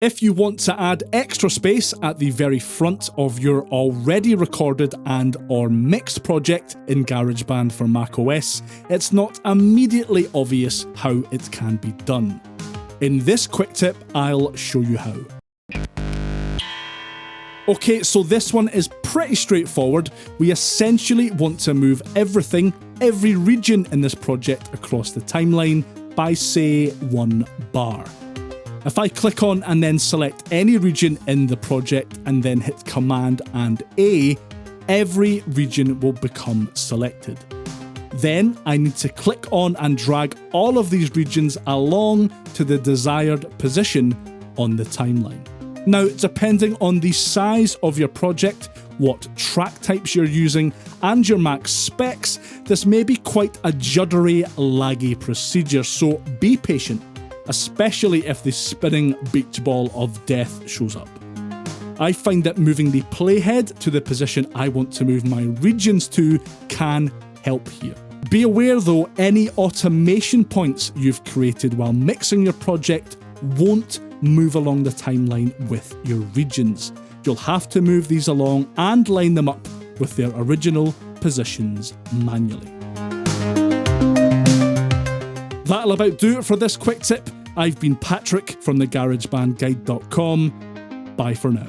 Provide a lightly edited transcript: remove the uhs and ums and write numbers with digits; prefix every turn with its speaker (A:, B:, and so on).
A: If you want to add extra space at the very front of your already recorded and or mixed project in GarageBand for macOS, it's not immediately obvious how it can be done. In this quick tip, I'll show you how. Okay, so this one is pretty straightforward. We essentially want to move every region in this project across the timeline by, say, 1 bar. If I click on and then select any region in the project and then hit Command and A, every region will become selected. Then I need to click on and drag all of these regions along to the desired position on the timeline. Now, depending on the size of your project, what track types you're using, and your Mac specs, this may be quite a juddery, laggy procedure, so be patient, especially if the spinning beach ball of death shows up. I find that moving the playhead to the position I want to move my regions to can help here. Be aware though, any automation points you've created while mixing your project won't move along the timeline with your regions. You'll have to move these along and line them up with their original positions manually. That'll about do it for this quick tip. I've been Patrick from the GarageBandGuide.com. Bye for now.